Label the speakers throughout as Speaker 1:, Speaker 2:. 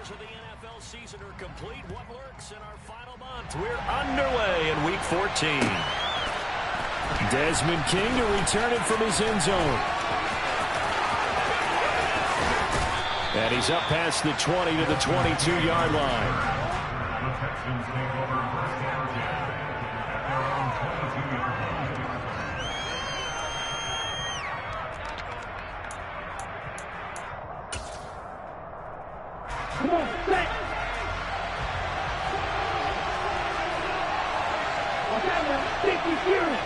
Speaker 1: of the NFL season are complete. What lurks in our final month? We're underway in Week 14. Desmond King to return it from his end zone. And he's up past the 20 to the 22-yard line.
Speaker 2: The Texans take over first down 10 at their own 22-yard line.
Speaker 3: Come on, set. Watch out now. Sticky Fury.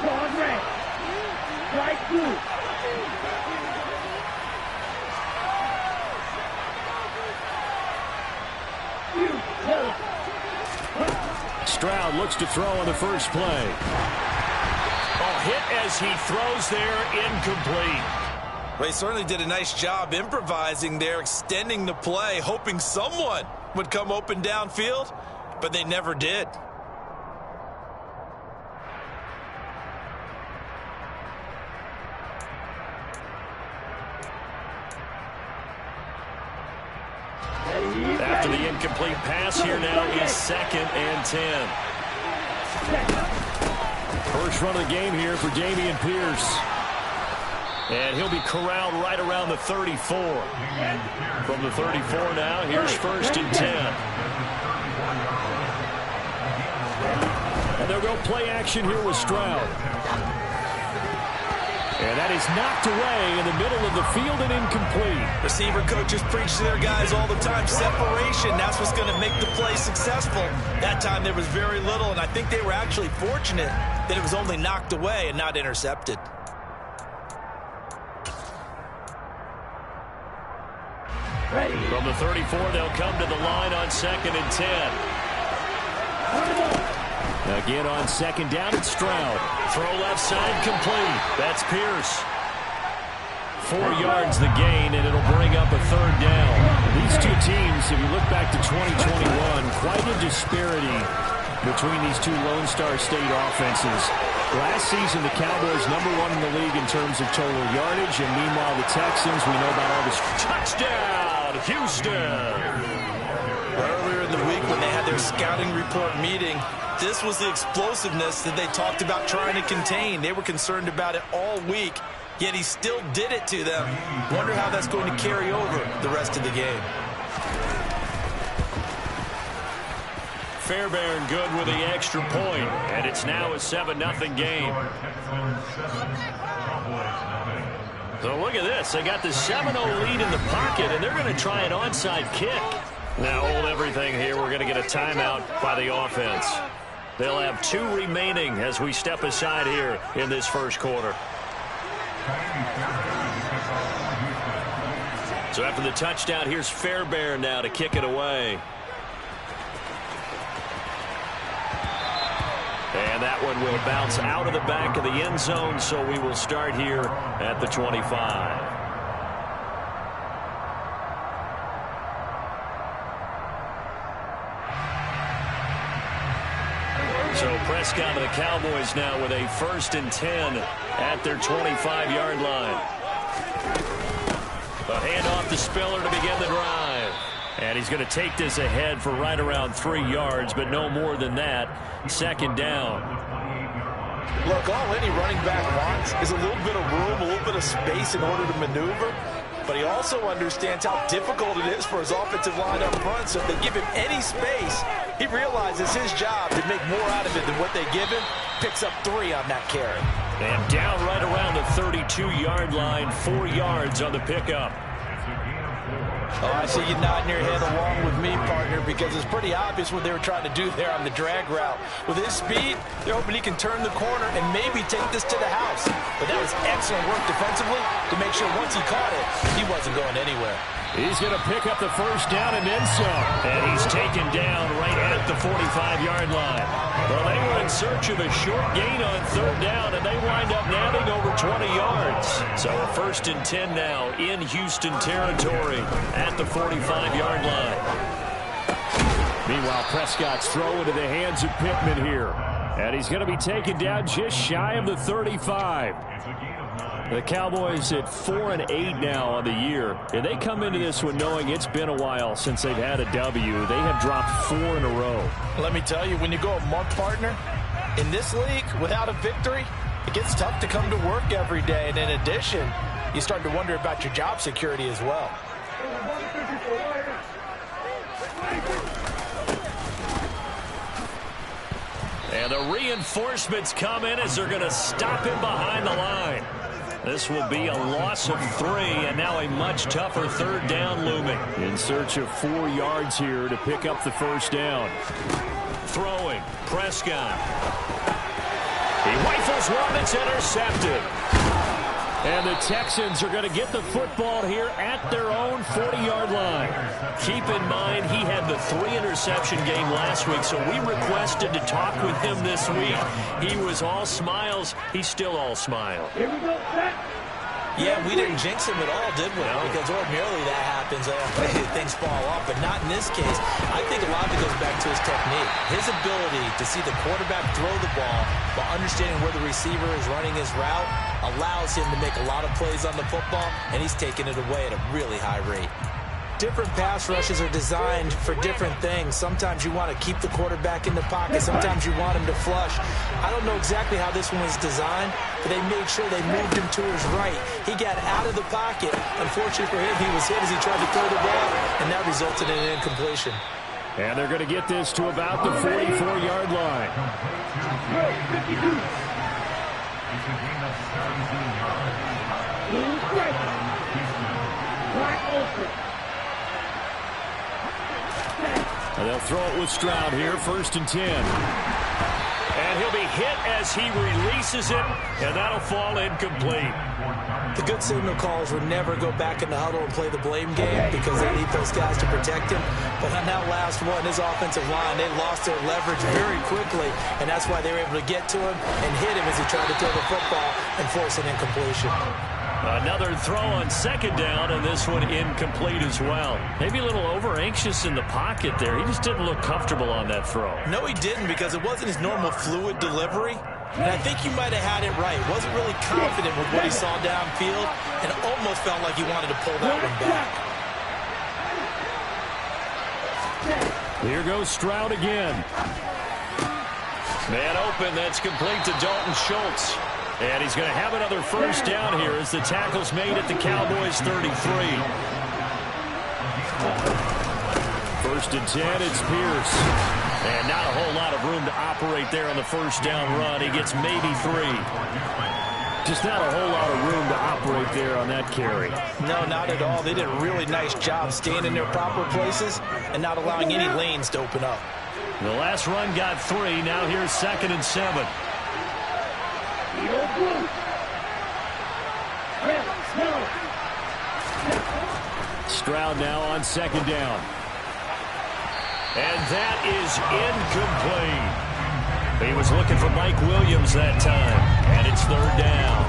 Speaker 3: Cross red. Right through.
Speaker 1: Stroud looks to throw on the first play. Oh, hit as he throws there, incomplete.
Speaker 4: Well, he certainly did a nice job improvising there, extending the play, hoping someone would come open downfield, but they never did.
Speaker 1: After the incomplete pass, here now is 2nd and 10. First run of the game here for Dameon Pierce. And he'll be corralled right around the 34. From the 34 now, here's 1st and 10. And they'll go play action here with Stroud. And that is knocked away in the middle of the field and incomplete.
Speaker 4: Receiver coaches preach to their guys all the time. Separation, that's what's going to make the play successful. That time there was very little, and I think they were actually fortunate that it was only knocked away and not intercepted.
Speaker 1: From the 34, they'll come to the line on 2nd and 10. Again on 2nd down, it's Stroud. Throw left side, complete. That's Pierce. 4 yards the gain, and it'll bring up a 3rd down. These two teams, if you look back to 2021, quite a disparity between these two Lone Star State offenses. Last season, the Cowboys #1 in the league in terms of total yardage, and meanwhile, the Texans, we know about all this. Touchdown, Houston!
Speaker 4: Earlier in the week when they had their scouting report meeting, this was the explosiveness that they talked about trying to contain. They were concerned about it all week, yet he still did it to them. Wonder how that's going to carry over the rest of the game.
Speaker 1: Fairbairn good with the extra point, and it's now a 7-0 game. So look at this. They got the 7-0 lead in the pocket, and they're going to try an onside kick. Now hold everything here. We're going to get a timeout by the offense. They'll have 2 remaining as we step aside here in this first quarter. So after the touchdown, here's Fairbairn now to kick it away. And that one will bounce out of the back of the end zone, so we will start here at the 25. So Prescott and the Cowboys now with a 1st and 10 at their 25-yard line. A handoff to Spiller to begin the drive. And he's going to take this ahead for right around 3 yards, but no more than that. 2nd down.
Speaker 4: Look, all any running back wants is a little bit of room, a little bit of space in order to maneuver. But he also understands how difficult it is for his offensive line up front. So if they give him any space, he realizes his job to make more out of it than what they give him. Picks up 3 on that carry.
Speaker 1: And down right around the 32-yard line, 4 yards on the pickup.
Speaker 4: Oh, I see you nodding your head along with me, partner, because it's pretty obvious what they were trying to do there on the drag route. With his speed, they're hoping he can turn the corner and maybe take this to the house. But that was excellent work defensively to make sure once he caught it, he wasn't going anywhere.
Speaker 1: He's going to pick up the 1st down and then some. And he's taken down right at the 45-yard line. Well, they were in search of a short gain on 3rd down, and they wind up nabbing over 20 yards. So a 1st and 10 now in Houston territory at the 45-yard line. Meanwhile, Prescott's throw into the hands of Pittman here. And he's going to be taken down just shy of the 35. The Cowboys at 4-8 now on the year. And they come into this one knowing it's been a while since they've had a W. They have dropped 4 in a row.
Speaker 4: Let me tell you, when you go a month, partner, in this league without a victory, it gets tough to come to work every day. And in addition, you start to wonder about your job security as well.
Speaker 1: And the reinforcements come in as they're going to stop him behind the line. This will be a loss of 3, and now a much tougher 3rd down looming. In search of 4 yards here to pick up the 1st down. Throwing, Prescott. He rifles one that's intercepted. And the Texans are going to get the football here at their own 40-yard line. Keep in mind, he had the 3-interception game last week, so we requested to talk with him this week. He was all smiles. He's still all smile.
Speaker 3: Here we go, set.
Speaker 4: Yeah, we didn't jinx him at all, did we? No. Because ordinarily that happens. Things fall off, but not in this case. I think a lot of it goes back to his technique. His ability to see the quarterback throw the ball while understanding where the receiver is running his route allows him to make a lot of plays on the football, and he's taking it away at a really high rate. Different pass rushes are designed for different things. Sometimes you want to keep the quarterback in the pocket. Sometimes you want him to flush. I don't know exactly how this one was designed, but they made sure they moved him to his right. He got out of the pocket. Unfortunately for him, he was hit as he tried to throw the ball, and that resulted in an incompletion.
Speaker 1: And they're going to get this to about the 44-yard line. And they'll throw it with Stroud here, 1st and 10. And he'll be hit as he releases it, and that'll fall incomplete.
Speaker 4: The good signal callers would never go back in the huddle and play the blame game because they need those guys to protect him. But on that last one, his offensive line, they lost their leverage very quickly, and that's why they were able to get to him and hit him as he tried to throw the football and force an incompletion.
Speaker 1: Another throw on 2nd down, and this one incomplete as well. Maybe a little over-anxious in the pocket there. He just didn't look comfortable on that throw.
Speaker 4: No, he didn't, because it wasn't his normal fluid delivery. And I think you might have had it right. Wasn't really confident with what he saw downfield, and almost felt like he wanted to pull that one back.
Speaker 1: Here goes Stroud again. Man open, that's complete to Dalton Schultz. And he's going to have another 1st down here as the tackle's made at the Cowboys' 33. 1st and 10, it's Pierce. And not a whole lot of room to operate there on the 1st down run. He gets maybe 3. Just not a whole lot of room to operate there on that carry.
Speaker 4: No, not at all. They did a really nice job staying in their proper places and not allowing any lanes to open up.
Speaker 1: The last run got 3. Now here's 2nd and 7. Stroud now on 2nd down. And that is incomplete. He was looking for Mike Williams that time. And it's 3rd down.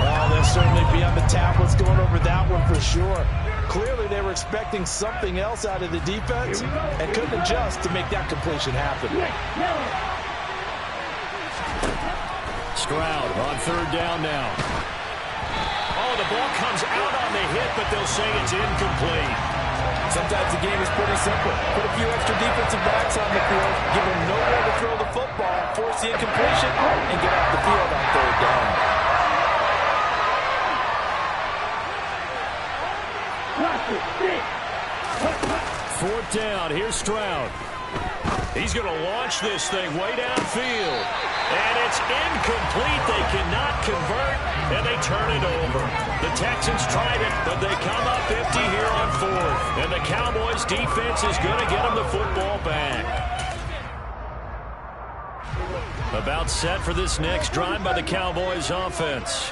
Speaker 4: Well, they'll certainly be on the tablets going over that one for sure. Clearly they were expecting something else out of the defense and couldn't adjust to make that completion happen.
Speaker 1: Stroud on 3rd down now. Oh, the ball comes out on the hit, but they'll say it's incomplete.
Speaker 4: Sometimes the game is pretty simple. Put a few extra defensive backs on the field, give them nowhere to throw the football, force the incompletion, and get off the field on 3rd down.
Speaker 1: Fourth down, here's Stroud. He's going to launch this thing way downfield. And it's incomplete. They cannot convert, and they turn it over. The Texans tried it, but they come up empty here on 4th. And the Cowboys' defense is going to get them the football back. About set for this next drive by the Cowboys' offense.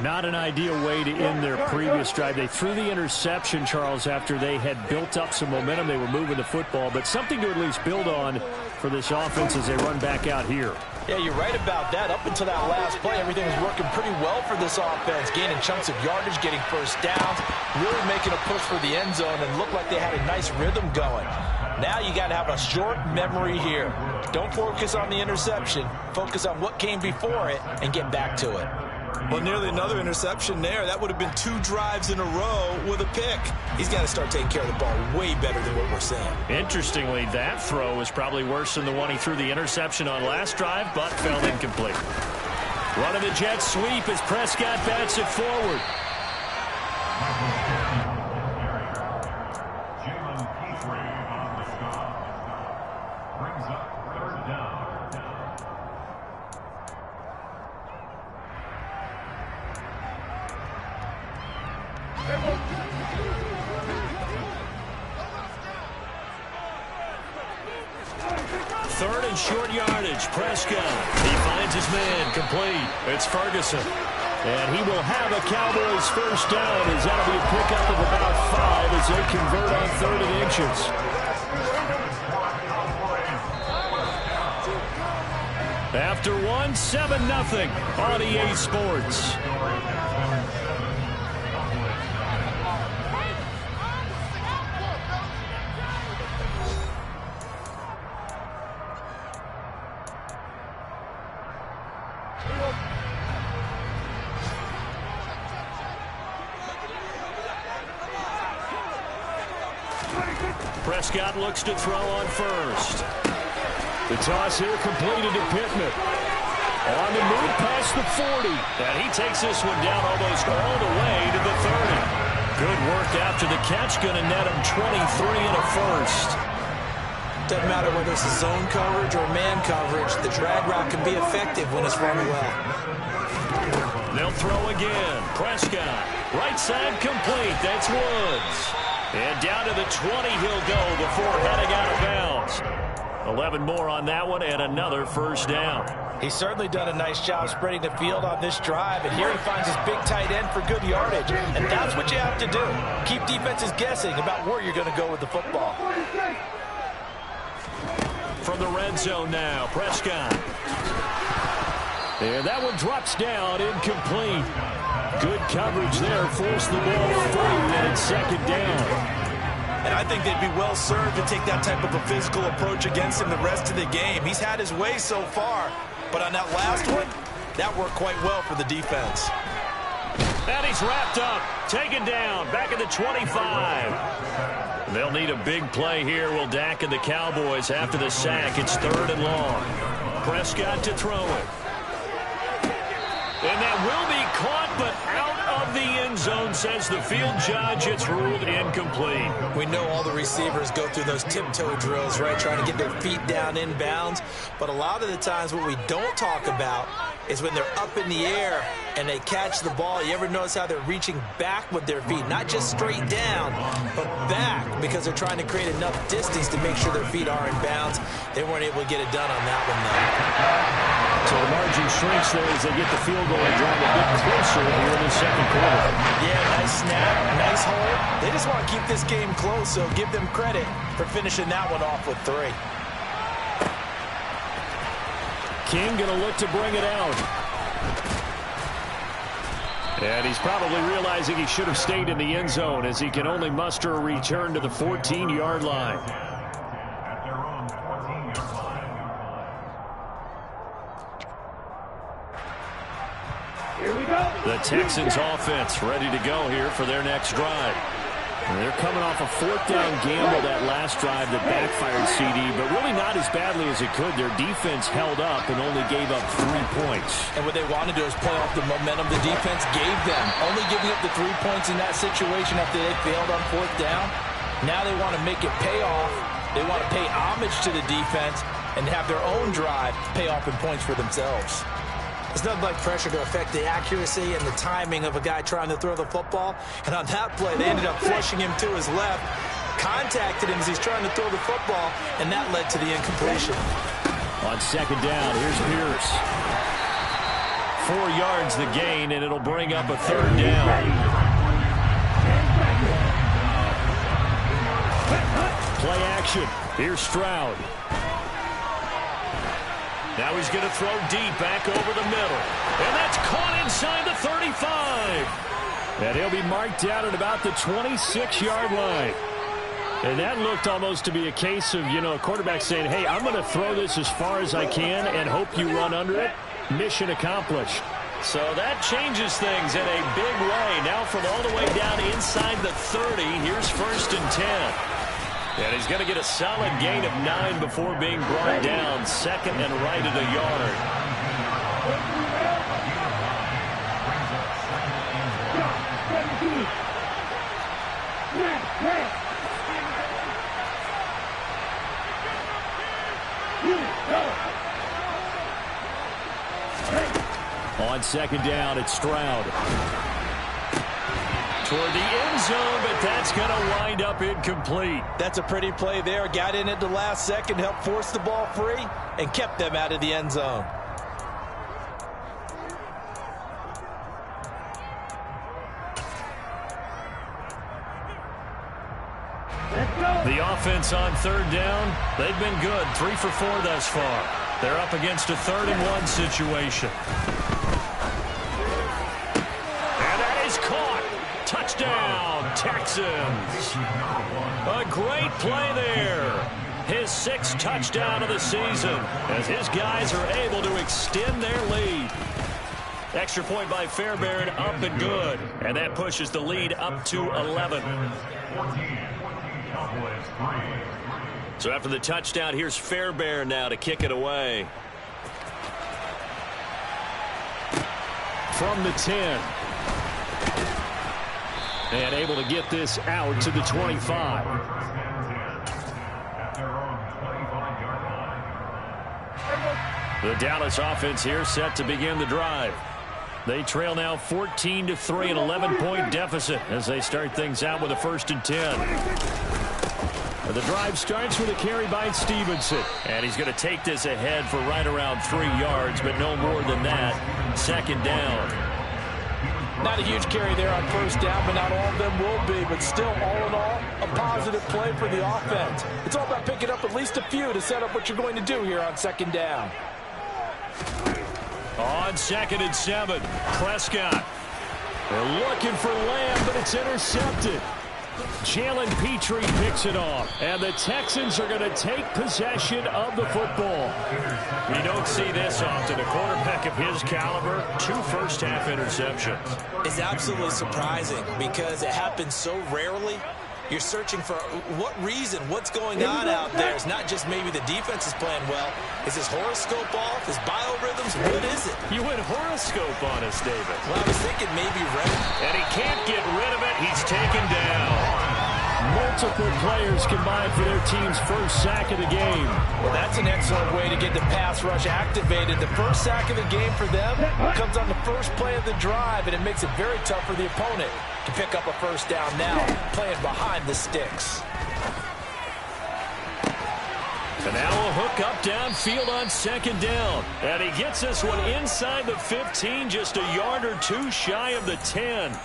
Speaker 1: Not an ideal way to end their previous drive. They threw the interception, Charles, after they had built up some momentum. They were moving the football, but something to at least build on for this offense as they run back out here.
Speaker 4: Yeah, you're right about that. Up until that last play, everything was working pretty well for this offense, gaining chunks of yardage, getting first downs, really making a push for the end zone, and looked like they had a nice rhythm going. Now you got to have a short memory here. Don't focus on the interception. Focus on what came before it and get back to it.
Speaker 5: Well, nearly another interception there. That would have been 2 drives in a row with a pick. He's got to start taking care of the ball way better than what we're seeing.
Speaker 1: Interestingly, that throw was probably worse than the one he threw the interception on last drive, but fell incomplete. Running the jet sweep as Prescott bats it forward.
Speaker 2: Jalen Peasley on the stop. Brings up 3rd down.
Speaker 1: Third and short yardage. Prescott. He finds his man. Complete. It's Ferguson. And he will have a Cowboys first down as that'll be a pickup of about 5 as they convert on 3rd and inches. After 1, 7-0 on EA Sports. Prescott looks to throw on first. The toss here completed to Pittman. On the move past the 40. And he takes this one down almost all the way to the 30. Good work after the catch. Going to net him 23 and a first.
Speaker 5: Doesn't matter whether it's a zone coverage or man coverage. The drag route can be effective when it's run well.
Speaker 1: They'll throw again. Prescott. Right side complete. That's Woods. And down to the 20 he'll go before heading out of bounds. 11 more on that one and another first down.
Speaker 4: He's certainly done a nice job spreading the field on this drive, and here he finds his big tight end for good yardage. And that's what you have to do. Keep defenses guessing about where you're going to go with the football.
Speaker 1: From the red zone now, Prescott. And that one drops down, incomplete. Good coverage there, forced the ball free, and it's 2nd down.
Speaker 5: And I think they'd be well served to take that type of a physical approach against him the rest of the game. He's had his way so far, but on that last one, that worked quite well for the defense.
Speaker 1: And he's wrapped up, taken down, back at the 25. They'll need a big play here, will Dak and the Cowboys after the sack. It's 3rd and long. Prescott to throw it. And that will be caught, but out of the end zone, says the field judge. It's ruled incomplete.
Speaker 5: We know all the receivers go through those tiptoe drills, right, trying to get their feet down inbounds. But a lot of the times what we don't talk about is when they're up in the air and they catch the ball. You ever notice how they're reaching back with their feet? Not just straight down, but back, because they're trying to create enough distance to make sure their feet are in bounds. They weren't able to get it done on that one, though.
Speaker 1: So the margin shrinks there as they get the field goal and drive a bit closer here in the 2nd quarter.
Speaker 4: Yeah, nice snap, nice hold. They just want to keep this game close, so give them credit for finishing that one off with 3.
Speaker 1: King going to look to bring it out. And he's probably realizing he should have stayed in the end zone as he can only muster a return to the 14-yard line.
Speaker 2: At their own 14-yard line.
Speaker 3: Here we go.
Speaker 1: The Texans offense ready to go here for their next drive. And they're coming off a 4th down gamble that last drive that backfired CD, but really not as badly as it could. Their defense held up and only gave up 3 points.
Speaker 4: And what they want to do is play off the momentum the defense gave them. Only giving up the 3 points in that situation after they failed on 4th down. Now they want to make it pay off. They want to pay homage to the defense and have their own drive pay off in points for themselves.
Speaker 5: It's nothing like pressure to affect the accuracy and the timing of a guy trying to throw the football. And on that play, they ended up flushing him to his left, contacted him as he's trying to throw the football, and that led to the incompletion.
Speaker 1: On 2nd down, here's Pierce. 4 yards the gain, and it'll bring up a 3rd down. Play action. Here's Stroud. Now he's going to throw deep back over the middle. And that's caught inside the 35. And he'll be marked down at about the 26-yard line. And that looked almost to be a case of, a quarterback saying, hey, I'm going to throw this as far as I can and hope you run under it. Mission accomplished. So that changes things in a big way. Now from all the way down inside the 30, here's 1st and 10. And he's going to get a solid gain of 9 before being brought down. 2nd and right at a yard. On 2nd down, it's Stroud. Toward the end zone, but that's going to wind up incomplete.
Speaker 5: That's a pretty play there. Got in at the last second, helped force the ball free, and kept them out of the end zone.
Speaker 1: The offense on 3rd down, they've been good. 3 for 4 thus far. They're up against a 3rd and 1 situation. And that is caught. Touchdown, Texans. A great play there. His 6th touchdown of the season as his guys are able to extend their lead. Extra point by Fairbairn, up and good. And that pushes the lead up to 11. So after the touchdown, here's Fairbairn now to kick it away. From the 10. And able to get this out to the 25. The Dallas offense here set to begin the drive. They trail now 14-3, an 11-point deficit as they start things out with a 1st and 10. The drive starts with a carry by Stevenson. And he's going to take this ahead for right around 3 yards, but no more than that. 2nd down.
Speaker 5: Not a huge carry there on 1st down, but not all of them will be. But still, all in all, a positive play for the offense. It's all about picking up at least a few to set up what you're going to do here on 2nd down.
Speaker 1: On 2nd and 7, Prescott. They're looking for Lamb, but it's intercepted. Jalen Petrie picks it off, and the Texans are going to take possession of the football. You don't see this often. A quarterback of his caliber, 2 first-half interceptions.
Speaker 5: It's absolutely surprising because it happens so rarely. You're searching for what reason, what's going on out there. It's not just maybe the defense is playing well. Is his horoscope off? His biorhythms? What is it?
Speaker 1: You went horoscope on us, David.
Speaker 5: Well, I was thinking maybe red.
Speaker 1: And he can't get rid of it. He's taken down. Multiple players combined for their team's 1st sack of the game.
Speaker 5: Well, that's an excellent way to get the pass rush activated. The 1st sack of the game for them comes on the 1st play of the drive, and it makes it very tough for the opponent to pick up a 1st down now, playing behind the sticks.
Speaker 1: And now a hook up downfield on 2nd down. And he gets this one inside the 15, just a yard or 2 shy of the 10.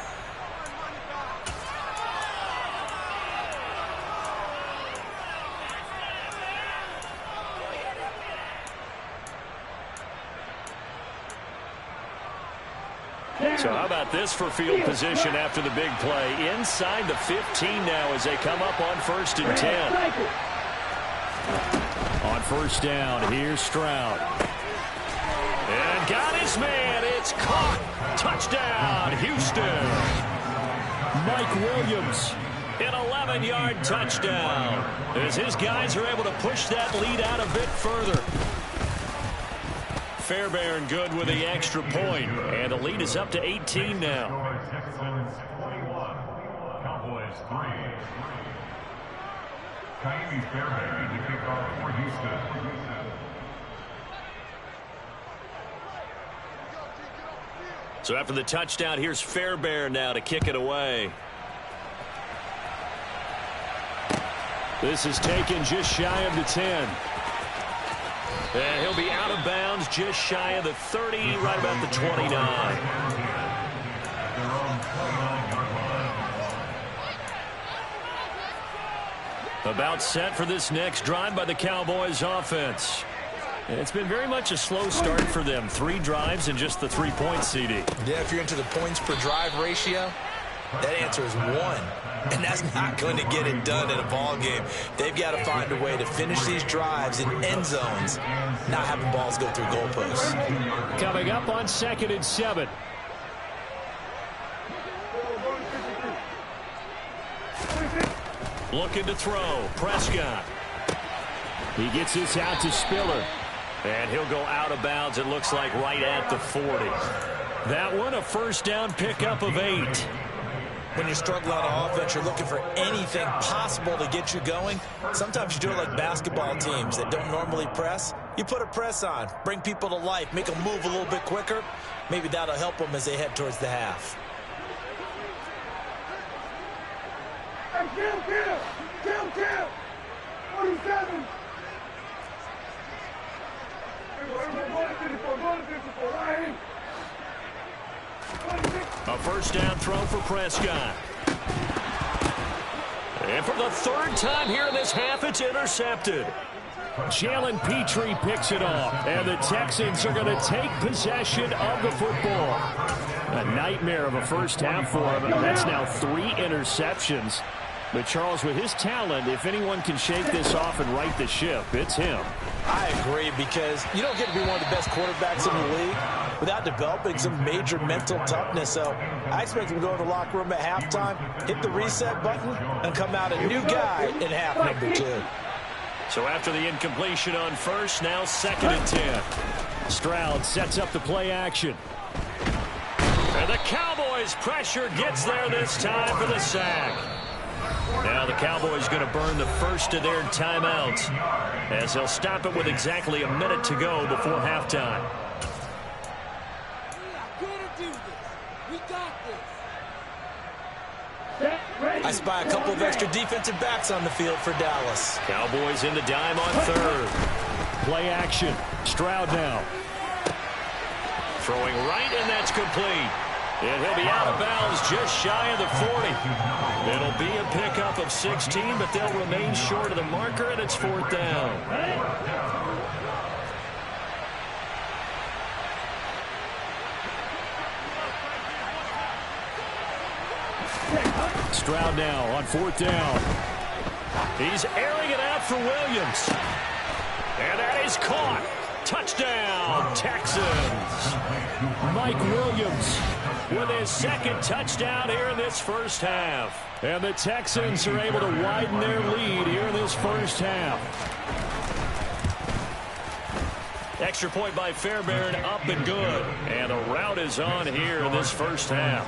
Speaker 1: So how about this for field position after the big play? Inside the 15 now as they come up on 1st and 10. On 1st down, here's Stroud. And got his man. It's caught. Touchdown, Houston. Mike Williams, an 11-yard touchdown. As his guys are able to push that lead out a bit further. Fairbairn good with the extra point, and the lead is up to 18 now.
Speaker 2: Texans 21, Cowboys 3. Ka'imi Fairbairn to kick off for Houston.
Speaker 1: So after the touchdown, here's Fairbairn now to kick it away. This is taken just shy of the 10. And he'll be out of bounds just shy of the 30, right about the 29. About set for this next drive by the Cowboys offense. It's been very much a slow start for them. 3 drives and just the 3 points, CD.
Speaker 5: Yeah, if you're into the points per drive ratio, that answer is 1. And that's not going to get it done in a ball game. They've got to find a way to finish these drives in end zones, not having balls go through goalposts.
Speaker 1: Coming up on 2nd and 7. Looking to throw. Prescott. He gets this out to Spiller. And he'll go out of bounds, it looks like, right at the 40. That one, a first down pickup of 8.
Speaker 5: When you're struggling on offense, you're looking for anything possible to get you going. Sometimes you do it like basketball teams that don't normally press. You put a press on, bring people to life, make them move a little bit quicker. Maybe that'll help them as they head towards the half.
Speaker 3: Kill! 47!
Speaker 1: A first down throw for Prescott. And for the 3rd time here in this half, it's intercepted. Jalen Petrie picks it off, and the Texans are going to take possession of the football. A nightmare of a first half for him. That's now 3 interceptions. But, Charles, with his talent, if anyone can shake this off and right the ship, it's him.
Speaker 5: I agree, because you don't get to be one of the best quarterbacks in the league without developing some major mental toughness. So I expect him to go in the locker room at halftime, hit the reset button, and come out a new guy in half number 2.
Speaker 1: So after the incompletion on first, now 2nd and 10. Stroud sets up the play action. And the Cowboys' pressure gets there this time for the sack. Now the Cowboys going to burn the first of their timeouts as they'll stop it with exactly a minute to go before halftime.
Speaker 5: I spy a couple of extra defensive backs on the field for Dallas.
Speaker 1: Cowboys in the dime on 3rd. Play action. Stroud now. Throwing right, and that's complete. And he'll be out of bounds just shy of the 40. It'll be a pickup of 16, but they'll remain short of the marker, and it's 4th down. Stroud now on 4th down. He's airing it out for Williams. And that is caught. Touchdown, Texans. Mike Williams with his 2nd touchdown here in this first half. And the Texans are able to widen their lead here in this first half. Extra point by Fairbairn, up and good. And the route is on here in this first half.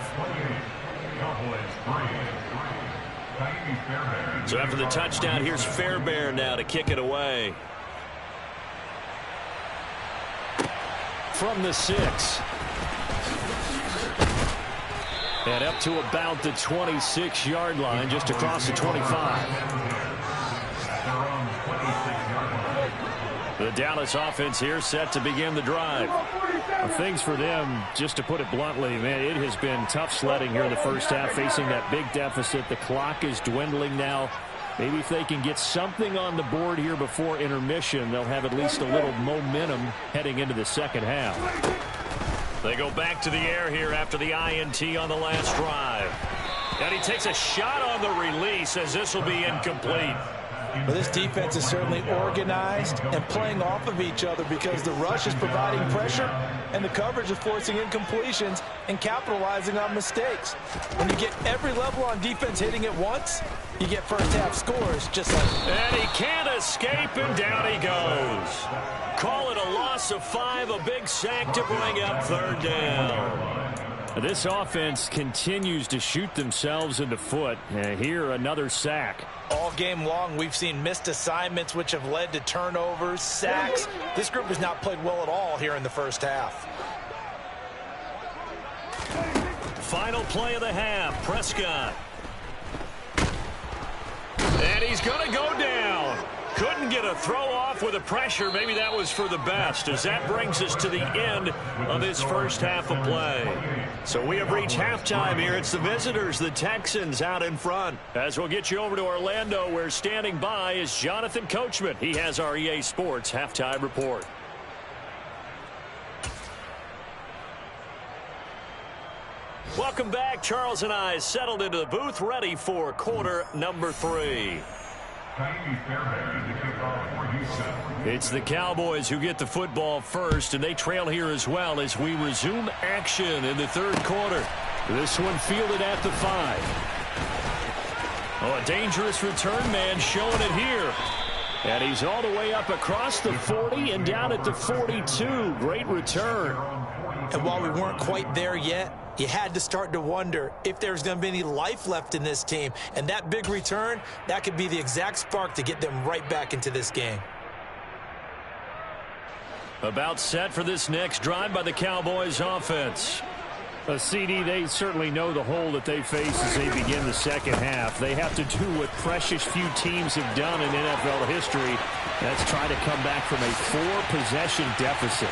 Speaker 1: So after the touchdown, here's Fairbairn now to kick it away. From the 6. And up to about the 26-yard line, just across the 25. The Dallas offense here set to begin the drive. Things for them, just to put it bluntly, man, it has been tough sledding here in the first half, facing that big deficit. The clock is dwindling now. Maybe if they can get something on the board here before intermission, they'll have at least a little momentum heading into the second half. They go back to the air here after the INT on the last drive. And he takes a shot on the release as this will be incomplete.
Speaker 5: Well, this defense is certainly organized and playing off of each other because the rush is providing pressure and the coverage is forcing incompletions and capitalizing on mistakes. When you get every level on defense hitting at once, you get first half scores just like that.
Speaker 1: And he can't escape, and down he goes. Call it a loss of 5, a big sack to bring up 3rd down. This offense continues to shoot themselves in the foot. And here, another sack.
Speaker 5: All game long, we've seen missed assignments, which have led to turnovers, sacks. This group has not played well at all here in the first half.
Speaker 1: Final play of the half, Prescott. And he's going to go down. Couldn't get a throw off with the pressure. Maybe that was for the best, as that brings us to the end of this first half of play. So we have reached halftime here. It's the visitors, the Texans, out in front. As we'll get you over to Orlando, where standing by is Jonathan Coachman. He has our EA Sports halftime report. Welcome back. Charles and I settled into the booth, ready for quarter number 3. It's the Cowboys who get the football first, and they trail here as well as we resume action in the third quarter. This one fielded at the 5. Oh, a dangerous return man showing it here. And he's all the way up across the 40 and down at the 42. Great return.
Speaker 5: And while we weren't quite there yet, you had to start to wonder if there's going to be any life left in this team. And that big return, that could be the exact spark to get them right back into this game.
Speaker 1: About set for this next drive by the Cowboys offense. CD, they certainly know the hole that they face as they begin the second half. They have to do what precious few teams have done in NFL history. That's try to come back from a 4-possession deficit.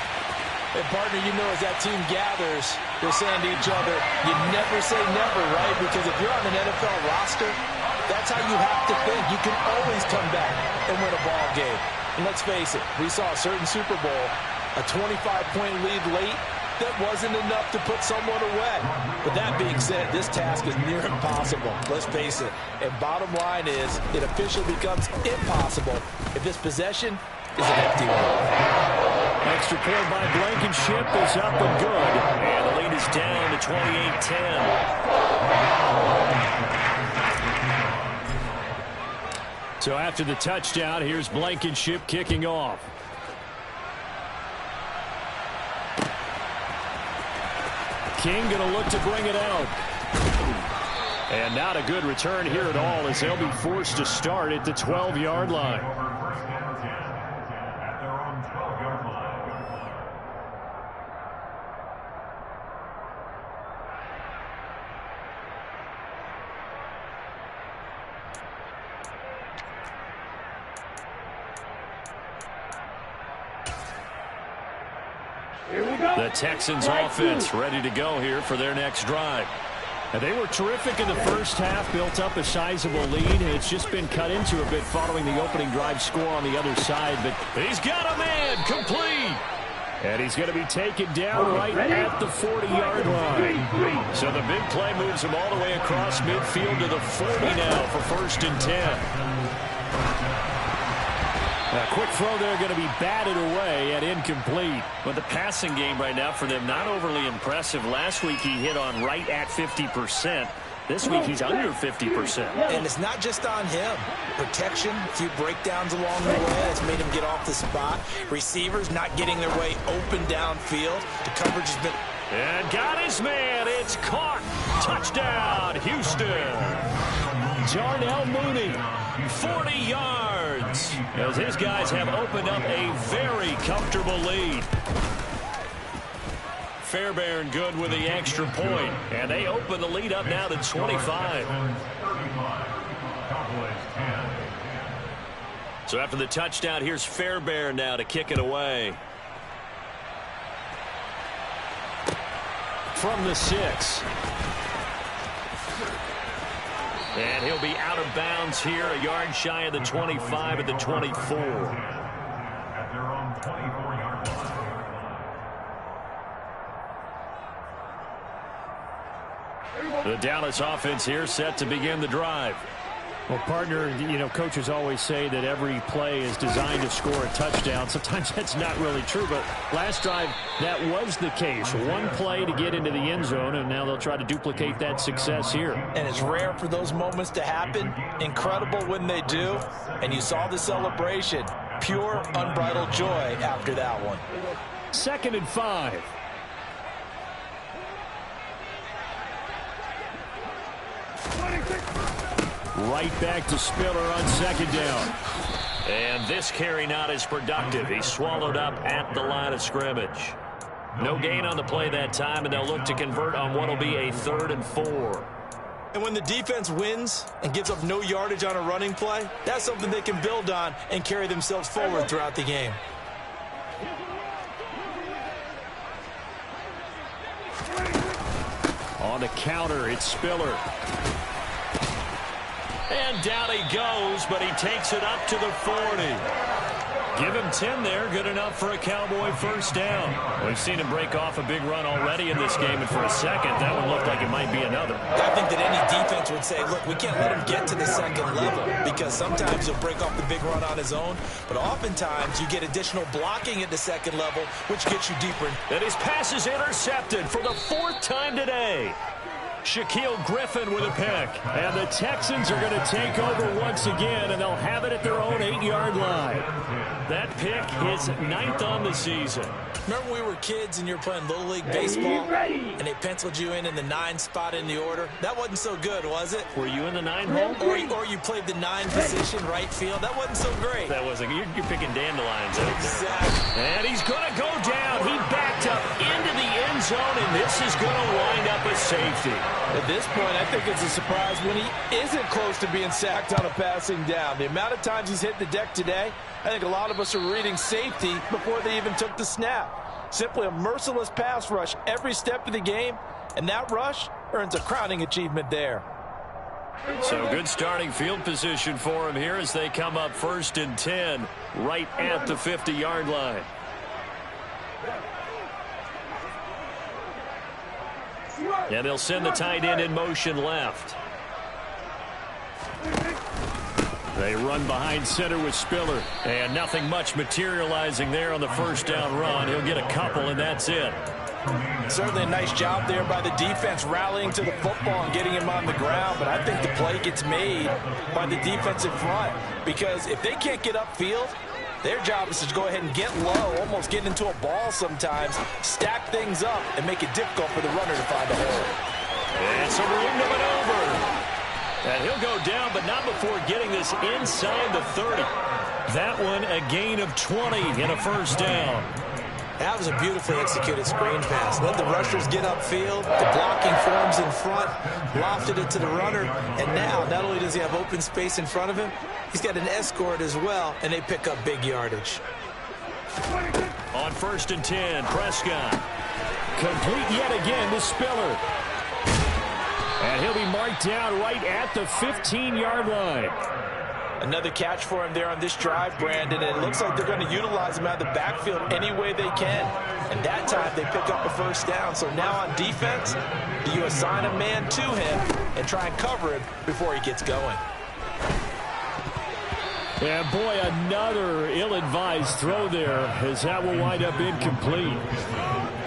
Speaker 5: And, partner, you know, as that team gathers, they're saying to each other, you never say never, right? Because if you're on an NFL roster, that's how you have to think. You can always come back and win a ball game. And let's face it, we saw a certain Super Bowl, a 25-point lead late, that wasn't enough to put someone away. But that being said, this task is near impossible. Let's face it. And bottom line is, it officially becomes impossible if this possession is an empty one.
Speaker 1: Extra point by Blankenship is up and good. And the lead is down to 28-10. So after the touchdown, here's Blankenship kicking off. King going to look to bring it out. And not a good return here at all as they'll be forced to start at the 12-yard line. The Texans offense ready to go here for their next drive. And they were terrific in the first half, built up a sizable lead, and it's just been cut into a bit following the opening drive score on the other side. But he's got a man complete. And he's going to be taken down right at the 40-yard line. So the big play moves him all the way across midfield to the 40 now for 1st and 10. A quick throw there going to be batted away and incomplete. But the passing game right now for them, not overly impressive. Last week he hit on right at 50%. This week he's under 50%.
Speaker 5: And it's not just on him. Protection, a few breakdowns along the way. That's made him get off the spot. Receivers not getting their way open downfield. The coverage has been...
Speaker 1: And got his man. It's caught. Touchdown, Houston. Darnell Mooney, 40 yards. As his guys have opened up a very comfortable lead. Fairbairn good with the extra point. And they open the lead up now to 25. So after the touchdown, here's Fairbairn now to kick it away. From the 6. And he'll be out of bounds here, a yard shy of the 25 at the 24.
Speaker 2: At their own 24-yard line.
Speaker 1: The Dallas offense here set to begin the drive.
Speaker 6: Well, partner, you know, coaches always say that every play is designed to score a touchdown. Sometimes that's not really true, but last drive, that was the case. One play to get into the end zone, and now they'll try to duplicate that success here.
Speaker 5: And it's rare for those moments to happen. Incredible when they do. And you saw the celebration. Pure, unbridled joy after that one.
Speaker 1: 2nd and 5. Right back to Spiller on 2nd down. And this carry not as productive. He's swallowed up at the line of scrimmage. No gain on the play that time, and they'll look to convert on what will be a 3rd and 4.
Speaker 5: And when the defense wins and gives up no yardage on a running play, that's something they can build on and carry themselves forward throughout the game.
Speaker 1: On the counter, it's Spiller. And down he goes, but he takes it up to the 40. Give him 10 there. Good enough for a Cowboy first down. We've seen him break off a big run already in this game, and for a second, that one looked like it might be another.
Speaker 5: I think that any defense would say, look, we can't let him get to the second level because sometimes he'll break off the big run on his own, but oftentimes you get additional blocking at the second level, which gets you deeper.
Speaker 1: And his pass is intercepted for the 4th time today. Shaquille Griffin with a pick. And the Texans are going to take over once again, and they'll have it at their own 8-yard line. That pick is 9th on the season.
Speaker 5: Remember we were kids and you were playing Little League Baseball, and they penciled you in the 9 spot in the order? That wasn't so good, was it?
Speaker 1: Were you in the 9 hole?
Speaker 5: Or you played the 9 position, right field? That wasn't so great.
Speaker 1: That wasn't. You're picking dandelions out there.
Speaker 5: Exactly.
Speaker 1: And he's going to go down. He backed up into the end zone, and this is going to wind up a safety.
Speaker 4: At this point, I think it's a surprise when he isn't close to being sacked on a passing down. The amount of times he's hit the deck today, I think a lot of us are reading safety before they even took the snap. Simply a merciless pass rush every step of the game, and that rush earns a crowning achievement there.
Speaker 1: So good starting field position for him here as they come up 1st and 10 right at the 50-yard line. And they'll send the tight end in motion left. They run behind center with Spiller. And nothing much materializing there on the first down run. He'll get a couple, and that's it.
Speaker 4: Certainly a nice job there by the defense rallying to the football and getting him on the ground. But I think the play gets made by the defensive front. Because if they can't get upfield, their job is to go ahead and get low, almost get into a ball sometimes, stack things up, and make it difficult for the runner to find a hole.
Speaker 1: And some room to maneuver. And he'll go down, but not before getting this inside the 30. That one a gain of 20 and a first down.
Speaker 5: That was a beautifully executed screen pass. Let the rushers get upfield. The blocking forms in front. Lofted it to the runner. And now, not only does he have open space in front of him, he's got an escort as well, and they pick up big yardage.
Speaker 1: On 1st and 10, Prescott. Complete yet again to Spiller. And he'll be marked down right at the 15-yard line.
Speaker 4: Another catch for him there on this drive, Brandon, and it looks like they're going to utilize him out of the backfield any way they can. And that time they pick up a first down. So now on defense, you assign a man to him and try and cover him before he gets going.
Speaker 6: And boy, another ill-advised throw there as that will wind up incomplete.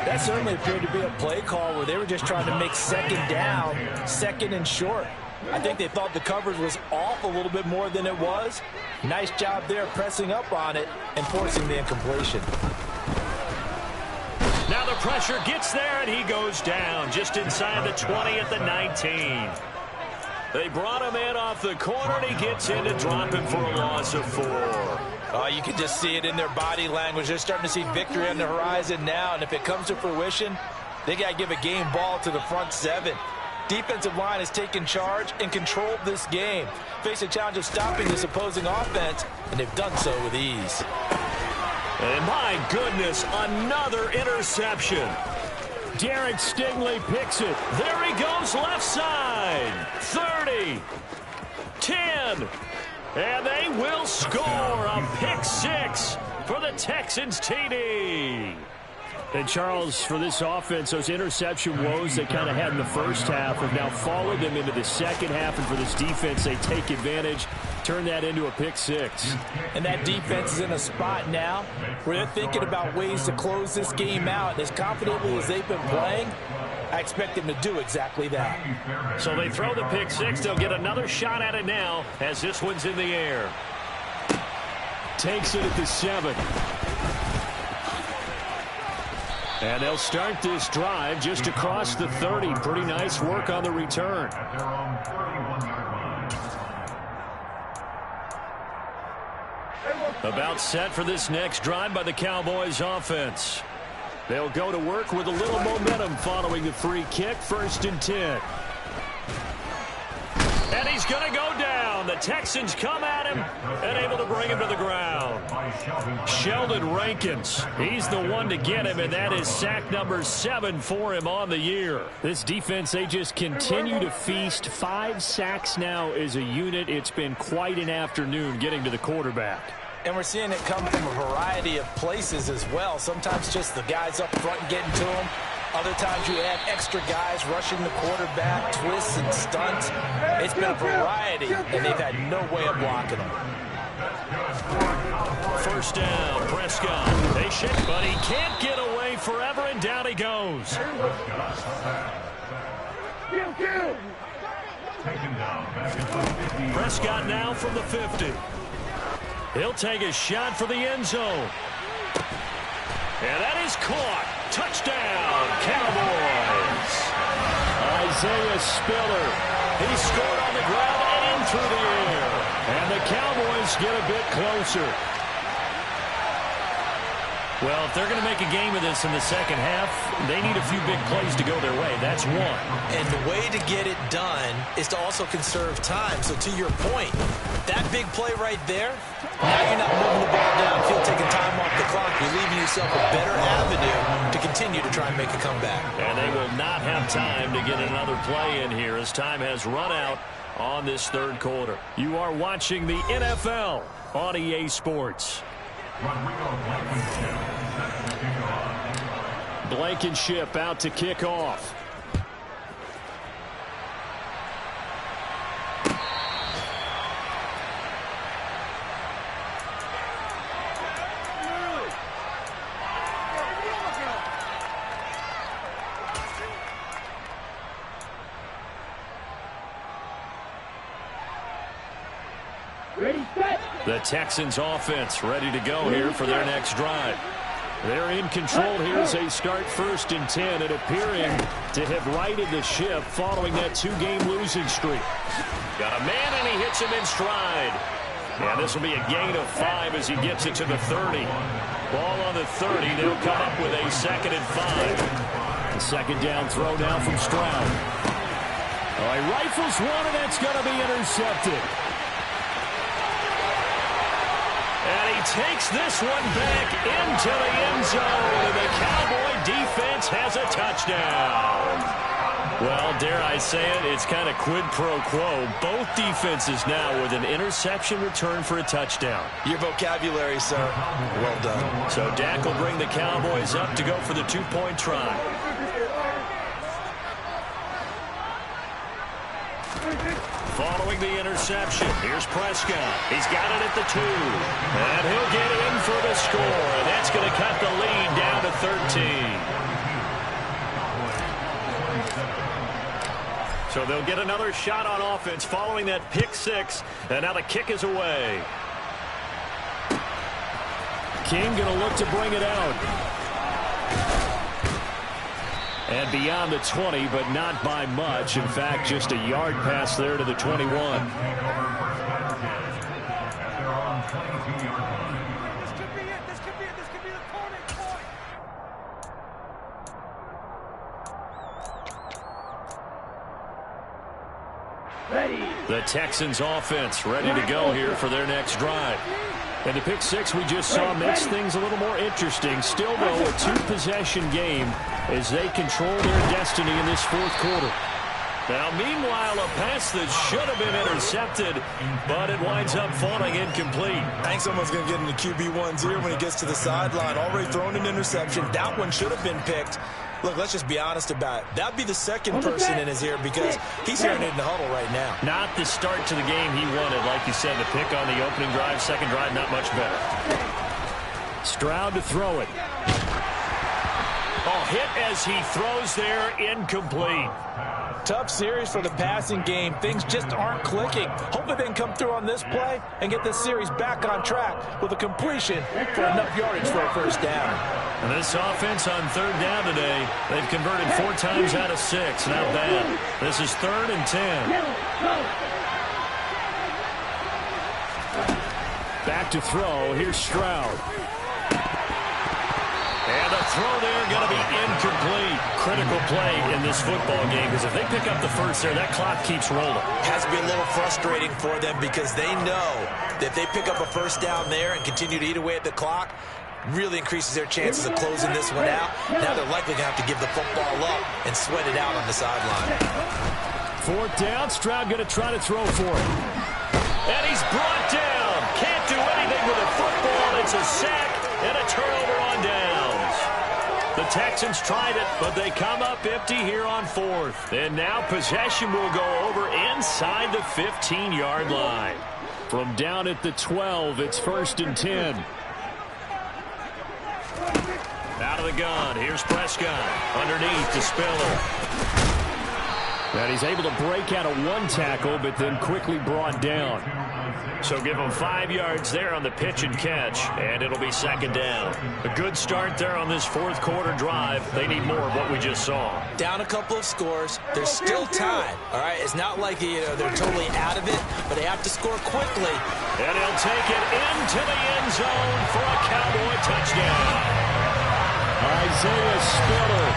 Speaker 4: That certainly appeared to be a play call where they were just trying to make second down, second and short. I think they thought the coverage was off a little bit more than it was. Nice job there pressing up on it and forcing the incompletion.
Speaker 1: Now the pressure gets there, and he goes down just inside the 20 at the 19. They brought him in off the corner, and he gets in to drop him for a loss of 4.
Speaker 4: You can just see it in their body language. They're starting to see victory on the horizon now, and if it comes to fruition, they got to give a game ball to the front 7. Defensive line has taken charge and controlled this game. Face a challenge of stopping this opposing offense, and they've done so with ease.
Speaker 1: And my goodness, another interception.
Speaker 6: Derek Stingley picks it.
Speaker 1: There he goes left side. 30. 10. And they will score a pick 6 for the Texans TD.
Speaker 6: And Charles, for this offense, those interception woes they kind of had in the first half have now followed them into the second half. And for this defense, they take advantage, turn that into a pick 6.
Speaker 4: And that defense is in a spot now where they're thinking about ways to close this game out. As confidently as they've been playing, I expect them to do exactly that.
Speaker 1: So they throw the pick 6. They'll get another shot at it now as this one's in the air.
Speaker 6: Takes it at the 7. And they'll start this drive just across the 30. Pretty nice work on the return.
Speaker 1: About set for this next drive by the Cowboys offense. They'll go to work with a little momentum following the free kick. 1st and 10. And he's going to go down. The Texans come at him and able to bring him to the ground. Sheldon Rankins, he's the one to get him, and that is sack number 7 for him on the year.
Speaker 6: This defense, they just continue to feast. 5 sacks now as a unit. It's been quite an afternoon getting to the quarterback.
Speaker 5: And we're seeing it come from a variety of places as well. Sometimes just the guys up front getting to them. Other times you add extra guys rushing the quarterback, twists and stunts. It's been a variety, and they've had no way of blocking them.
Speaker 1: First down, Prescott. Patient, but he can't get away forever, and down he goes. Prescott now from the 50. He'll take a shot for the end zone. And that is caught. Touchdown, Cowboys. Isaiah Spiller. He scored on the ground and through the air. And the Cowboys get a bit closer. Well, if they're going to make a game of this in the second half, they need a few big plays to go their way. That's one.
Speaker 5: And the way to get it done is to also conserve time. So to your point, that big play right there, now you're not moving the ball downfield, taking time off the clock. You're leaving yourself a better avenue to continue to try and make a comeback.
Speaker 1: And they will not have time to get another play in here as time has run out on this third quarter. You are watching the NFL on EA Sports. Blankenship out to kick off.
Speaker 3: Ready, set.
Speaker 1: The Texans offense ready to go here for their next drive. They're in control here as they start 1st and 10 and appearing to have righted the ship following that 2-game losing streak. Got a man and he hits him in stride. And this will be a gain of 5 as he gets it to the 30. Ball on the 30. They'll come up with a 2nd and 5. The second down throw now from Stroud. Oh, he rifles one and that's going to be intercepted. And he takes this one back into the end zone. And the Cowboy defense has a touchdown. Well, dare I say it, it's kind of quid pro quo. Both defenses now with an interception return for a touchdown.
Speaker 5: Your vocabulary, sir. Well done.
Speaker 1: So Dak will bring the Cowboys up to go for the 2-point try. Following the interception, here's Prescott. He's got it at the 2. And he'll get in for the score. And that's going to cut the lead down to 13. So they'll get another shot on offense following that pick 6. And now the kick is away. King going to look to bring it out. And beyond the 20, but not by much. In fact, just a yard pass there to the 21.
Speaker 3: This could be the turning point. Ready.
Speaker 1: The Texans offense ready to go here for their next drive. And the pick 6 we just saw makes things a little more interesting. Still, though, a 2-possession game as they control their destiny in this 4th quarter. Now, meanwhile, a pass that should have been intercepted, but it winds up falling incomplete.
Speaker 5: I think someone's going to get into QB1's ear when he gets to the sideline. Already thrown an interception. That one should have been picked. Look, let's just be honest about it. That'd be the second person in his ear because he's hearing it in the huddle right now.
Speaker 1: Not the start to the game he wanted. Like you said, the pick on the opening drive, second drive, not much better. Stroud to throw it. Oh, hit as he throws there, incomplete.
Speaker 5: Tough series for the passing game. Things just aren't clicking. Hopefully they can come through on this play and get this series back on track with a completion for enough yardage for a first down.
Speaker 1: And this offense on 3rd down today, they've converted 4 times out of 6. Not bad. This is 3rd and 10. Back to throw. Here's Stroud. And the throw there going to be incomplete. Critical play in this football game because if they pick up the first there, that clock keeps rolling.
Speaker 5: Has to be a little frustrating for them because they know that if they pick up a first down there and continue to eat away at the clock, really increases their chances of closing this one out. Now they're likely going to have to give the football up and sweat it out on the sideline.
Speaker 1: 4th down. Stroud going to try to throw for it. And he's brought down. Can't do anything with a foot. Texans tried it, but they come up empty here on 4th. And now possession will go over inside the 15-yard line. From down at the 12, it's 1st and 10. Out of the gun, here's Prescott. Underneath to Spiller. And he's able to break out of one tackle, but then quickly brought down. So give him 5 yards there on the pitch and catch, and it'll be 2nd down. A good start there on this 4th quarter drive. They need more of what we just saw.
Speaker 5: Down a couple of scores. There's still time, all right? It's not like they're totally out of it, but they have to score quickly.
Speaker 1: And he'll take it into the end zone for a Cowboy touchdown. Isaiah Spiller,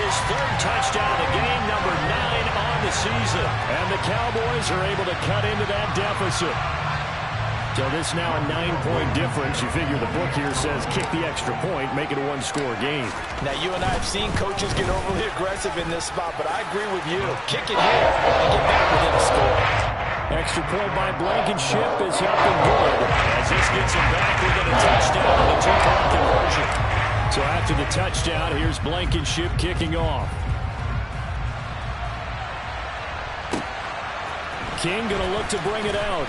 Speaker 1: his 3rd touchdown of the game, number 9 on the season. And the Cowboys are able to cut into that deficit. So this now a 9-point difference. You figure the book here says kick the extra point, make it a 1-score game.
Speaker 4: Now, you and I have seen coaches get overly aggressive in this spot, but I agree with you. Kick it here and get back within a score.
Speaker 1: Extra point by Blankenship is up and good, as this gets him back within a touchdown on the 2-point conversion. So after the touchdown, here's Blankenship kicking off. King going to look to bring it out.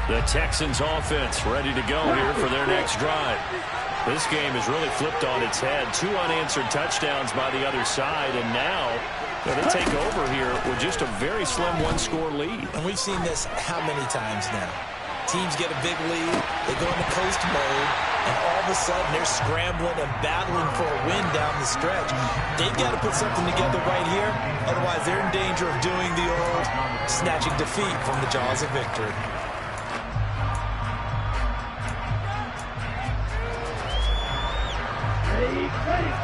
Speaker 1: The Texans offense ready to go here for their next drive. This game has really flipped on its head. 2 unanswered touchdowns by the other side, and now they take over here with just a very slim 1-score lead.
Speaker 5: And we've seen this how many times now? Teams get a big lead, they go into coast mode, and all of a sudden they're scrambling and battling for a win down the stretch. They've got to put something together right here, otherwise they're in danger of doing the old snatching defeat from the jaws of victory.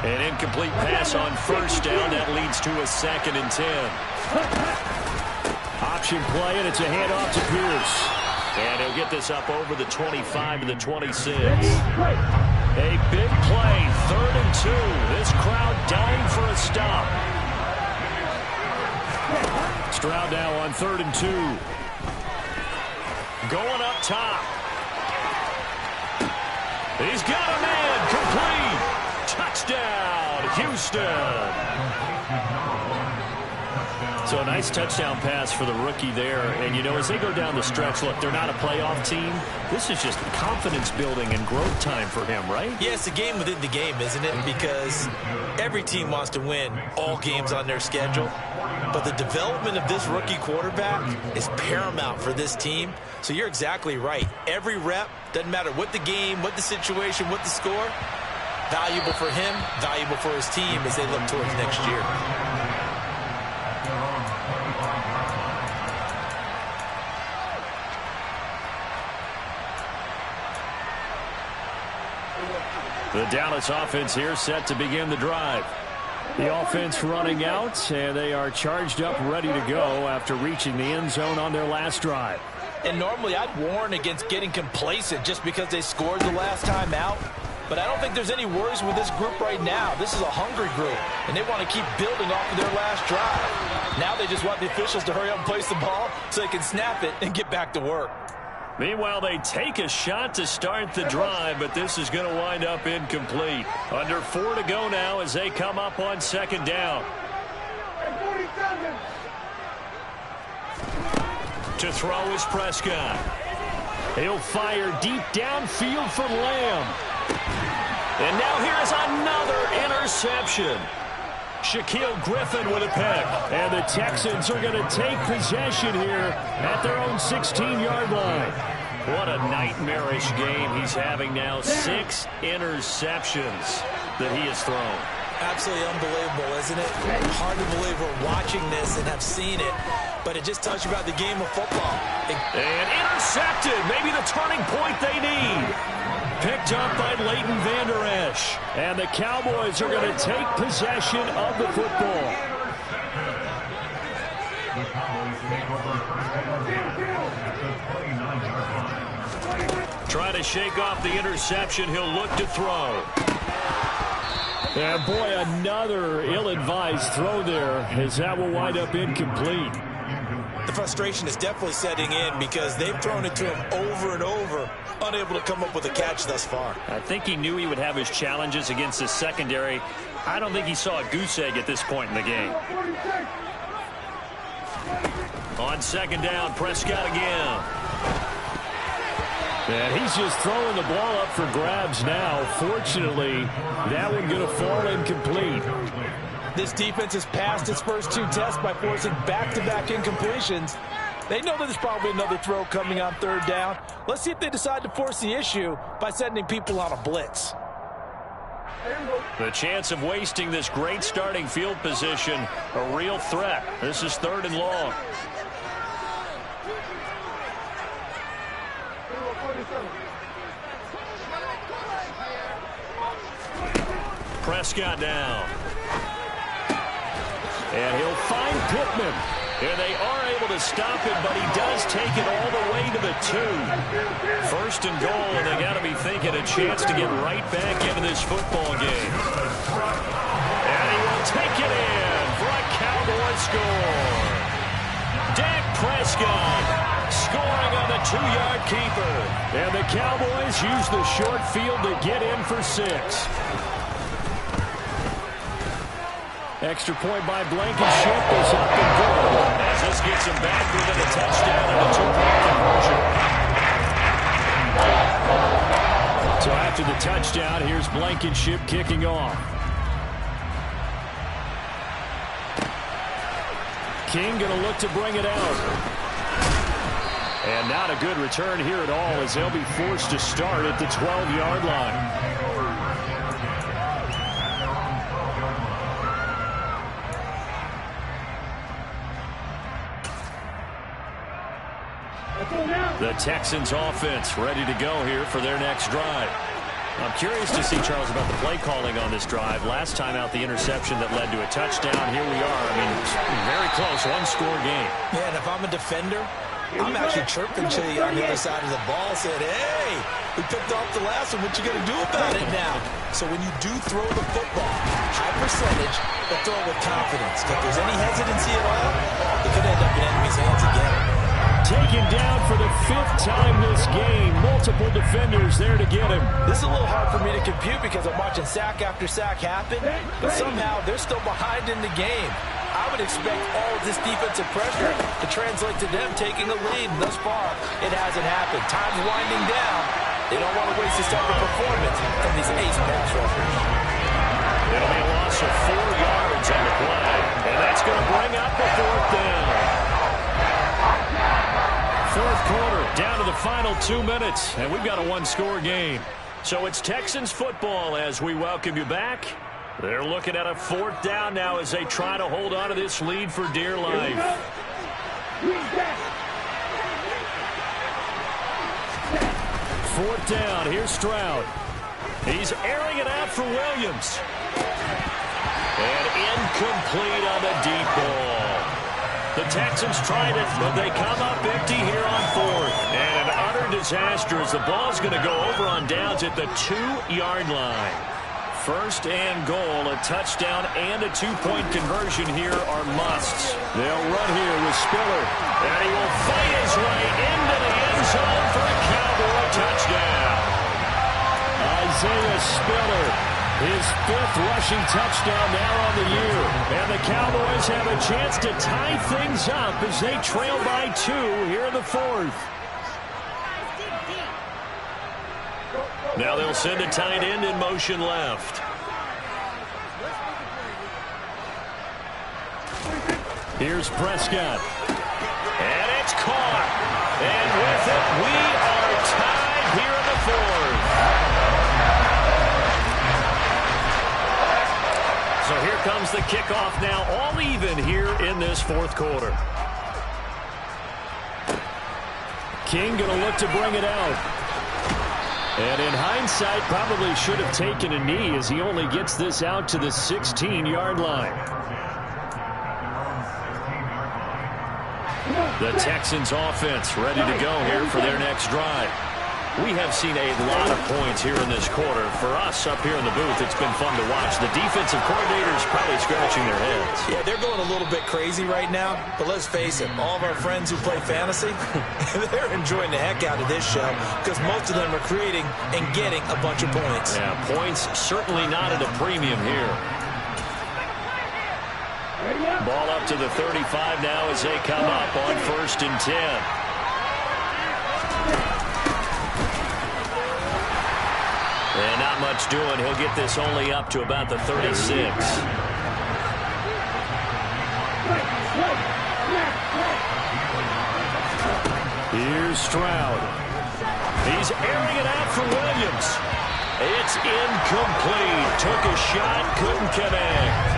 Speaker 1: An incomplete pass on 1st down. That leads to a 2nd and 10. Option play, and it's a handoff to Pierce. And he'll get this up over the 25 to the 26. A big play, 3rd and 2. This crowd dying for a stop. Stroud now on 3rd and 2. Going up top. He's got a man, complete. Touchdown, Houston. So a nice touchdown pass for the rookie there. And, you know, as they go down the stretch, look, they're not a playoff team. This is just confidence building and growth time for him, right?
Speaker 5: Yeah, it's a game within the game, isn't it? Because every team wants to win all games on their schedule. But the development of this rookie quarterback is paramount for this team. So you're exactly right. Every rep, doesn't matter what the game, what the situation, what the score, valuable for him, valuable for his team as they look towards next year.
Speaker 1: The Dallas offense here set to begin the drive. The offense running out, and they are charged up, ready to go after reaching the end zone on their last drive.
Speaker 4: And normally I'd warn against getting complacent just because they scored the last time out. But I don't think there's any worries with this group right now. This is a hungry group, and they want to keep building off of their last drive. Now they just want the officials to hurry up and place the ball so they can snap it and get back to work.
Speaker 1: Meanwhile, they take a shot to start the drive, but this is going to wind up incomplete. Under 4 to go now as they come up on 2nd down. To throw is Prescott. He'll fire deep downfield for Lamb. And now here's another interception. Shaquille Griffin with a pick. And the Texans are going to take possession here at their own 16-yard line. What a nightmarish game he's having now. 6 interceptions that he has thrown.
Speaker 5: Absolutely unbelievable, isn't it? Hard to believe we're watching this and have seen it, but it just tells you about the game of football.
Speaker 1: And intercepted. Maybe the turning point they need. Picked up by Leighton Vander Esch. And the Cowboys are going to take possession of the football. Trying to shake off the interception. He'll look to throw.
Speaker 6: And boy, another ill-advised throw there, as that will wind up incomplete.
Speaker 5: The frustration is definitely setting in because they've thrown it to him over and over, unable to come up with a catch thus far.
Speaker 1: I think he knew he would have his challenges against his secondary. I don't think he saw a goose egg at this point in the game. On second down, Prescott again.
Speaker 6: And he's just throwing the ball up for grabs now. Fortunately, that one going to fall incomplete.
Speaker 5: This defense has passed its first two tests by forcing back-to-back incompletions. They know that there's probably another throw coming on third down. Let's see if they decide to force the issue by sending people on a blitz.
Speaker 1: The chance of wasting this great starting field position, a real threat. This is 3rd and long. Prescott down. And he'll find Pittman. And they are able to stop him, but he does take it all the way to the 2. 1st and goal, and they got to be thinking a chance to get right back into this football game. And he will take it in for a Cowboy score. Dak Prescott scoring on the 2-yard keeper.
Speaker 6: And the Cowboys use the short field to get in for 6. Extra point by Blankenship is up and good.
Speaker 1: As this gets him back within a touchdown and a 2-point conversion.
Speaker 6: So after the touchdown, here's Blankenship kicking off. King going to look to bring it out. And not a good return here at all, as they'll be forced to start at the 12-yard line.
Speaker 1: The Texans offense ready to go here for their next drive. I'm curious to see, Charles, about the play calling on this drive. Last time out, the interception that led to a touchdown. Here we are. I mean, very close, one-score game.
Speaker 5: Yeah, and if I'm a defender, I'm actually chirping to you on the other side of the ball, saying, hey, we picked off the last one. What you going to do about it now? So when you do throw the football, high percentage, but throw it with confidence. If there's any hesitancy at all, it could end up in enemy's hands again.
Speaker 6: Taken down for the 5th time this game. Multiple defenders there to get him.
Speaker 5: This is a little hard for me to compute because I'm watching sack after sack happen, but somehow they're still behind in the game. I would expect all of this defensive pressure to translate to them taking a lead. Thus far, it hasn't happened. Time's winding down. They don't want to waste this type of performance from these ace pass rushers.
Speaker 1: It'll be a loss of 4 yards on the play, and that's going to bring up the 4th down.
Speaker 6: 4th quarter, down to the final 2 minutes, and we've got a one-score game.
Speaker 1: So it's Texans football as we welcome you back. They're looking at a 4th down now as they try to hold on to this lead for dear life.
Speaker 6: 4th down, here's Stroud.
Speaker 1: He's airing it out for Williams. And incomplete on the deep ball. The Texans tried it, but they come up empty here on 4th. And an utter disaster as the ball's going to go over on downs at the 2-yard line. 1st and goal, a touchdown and a 2-point conversion here are musts.
Speaker 6: They'll run here with Spiller.
Speaker 1: And he will fight his way into the end zone for a Cowboy touchdown.
Speaker 6: Isaiah Spiller. His 5th rushing touchdown now on the year. And the Cowboys have a chance to tie things up as they trail by 2 here in the 4th.
Speaker 1: Now they'll send a tight end in motion left.
Speaker 6: Here's Prescott.
Speaker 1: And it's caught. And with it, we are tied here in the 4th. So here comes the kickoff now, all even here in this 4th quarter.
Speaker 6: King going to look to bring it out. And in hindsight, probably should have taken a knee as he only gets this out to the 16-yard line. The Texans offense ready to go here for their next drive.
Speaker 1: We have seen a lot of points here in this quarter. For us up here in the booth, it's been fun to watch. The defensive coordinators probably scratching their heads.
Speaker 5: Yeah, they're going a little bit crazy right now, but let's face it, all of our friends who play fantasy, they're enjoying the heck out of this show because most of them are creating and getting a bunch of points.
Speaker 1: Yeah, points certainly not at a premium here. Ball up to the 35 now as they come up on 1st and 10. And not much doing. He'll get this only up to about the 36. Here's Stroud. He's airing it out for Williams. It's incomplete. Took a shot, couldn't connect.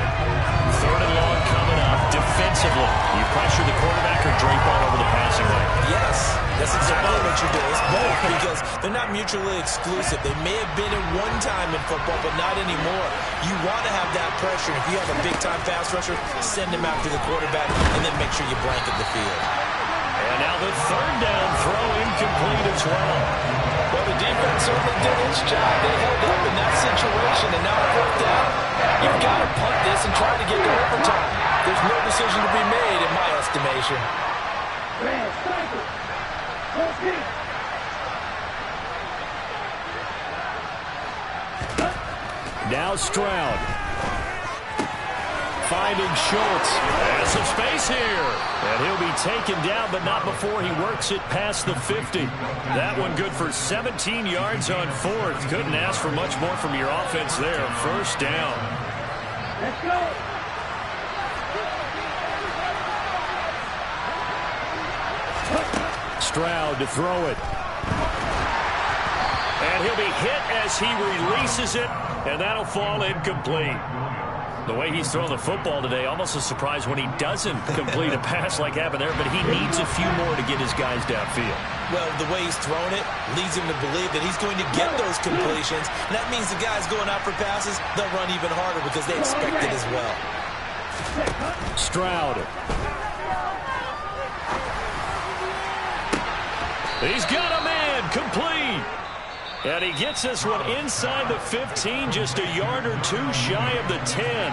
Speaker 1: 3rd and long coming up. Defensively, you pressure the quarterback or drape all over the passing lane?
Speaker 5: Yes, that's exactly what you're doing. It's both because they're not mutually exclusive. They may have been at one time in football, but not anymore. You want to have that pressure. If you have a big-time pass rusher, send him after the quarterback and then make sure you blanket the field.
Speaker 1: And now the 3rd down throw incomplete as well.
Speaker 4: Well, the defense certainly did its job. They held up in that situation, and now 4th down. You've got to punt this and try to get to overtime. There's no decision to be made, in my estimation.
Speaker 1: Now Stroud. Finding Schultz. Has some space here. And he'll be taken down, but not before he works it past the 50. That one good for 17 yards on 4th. Couldn't ask for much more from your offense there. 1st down.
Speaker 3: Let's go.
Speaker 1: Stroud to throw it. And he'll be hit as he releases it, and that'll fall incomplete. The way he's thrown the football today, almost a surprise when he doesn't complete a pass like happened there, but he needs a few more to get his guys downfield.
Speaker 5: Well, the way he's thrown it leads him to believe that he's going to get those completions. And that means the guys going out for passes, they'll run even harder because they expect it as well.
Speaker 1: Stroud. He's got a man, complete. And he gets this one inside the 15, just a yard or two shy of the 10.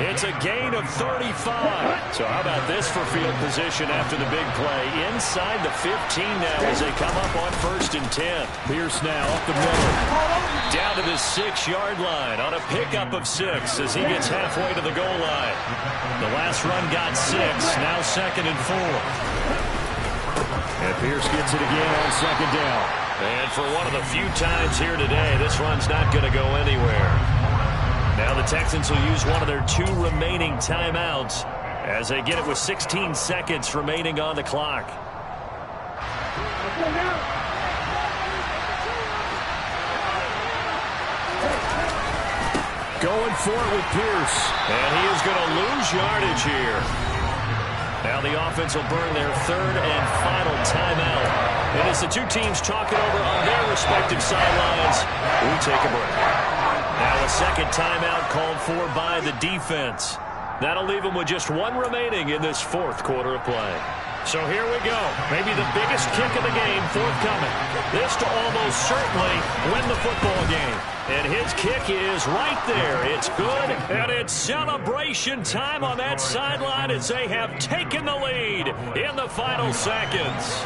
Speaker 1: It's a gain of 35. So how about this for field position after the big play? Inside the 15 now as they come up on 1st and 10. Pierce now up the middle. Down to the 6-yard line on a pickup of 6 as he gets halfway to the goal line. The last run got 6, now 2nd and 4. And Pierce gets it again on 2nd down. And for one of the few times here today, this run's not going to go anywhere. Now the Texans will use one of their 2 remaining timeouts as they get it with 16 seconds remaining on the clock. Going for it with Pierce. And he is going to lose yardage here. Now the offense will burn their 3rd and final timeout. And as the 2 teams talk it over on their respective sidelines, we take a break. Now a 2nd timeout called for by the defense. That'll leave them with just 1 remaining in this 4th quarter of play. So here we go. Maybe the biggest kick of the game forthcoming. This to almost certainly win the football game. And his kick is right there. It's good, and it's celebration time on that sideline as they have taken the lead in the final seconds.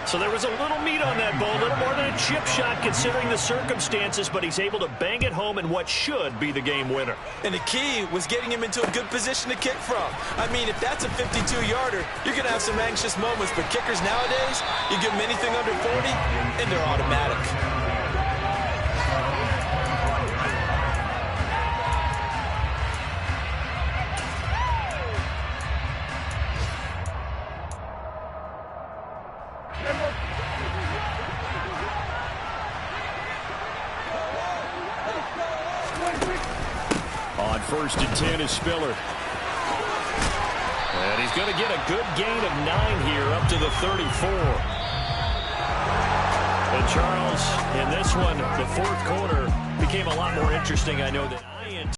Speaker 1: So there was a little meat on that ball, a little more than a chip shot considering the circumstances, but he's able to bang it home in what should be the game winner.
Speaker 5: And the key was getting him into a good position to kick from. I mean, if that's a 52-yarder, you're going to have some anxious moments, but kickers nowadays, you give them anything under 40, and they're automatic.
Speaker 1: On 1st and 10 is Spiller. And he's going to get a good gain of 9 here up to the 34. And Charles, in this one, the 4th quarter became a lot more interesting. I know that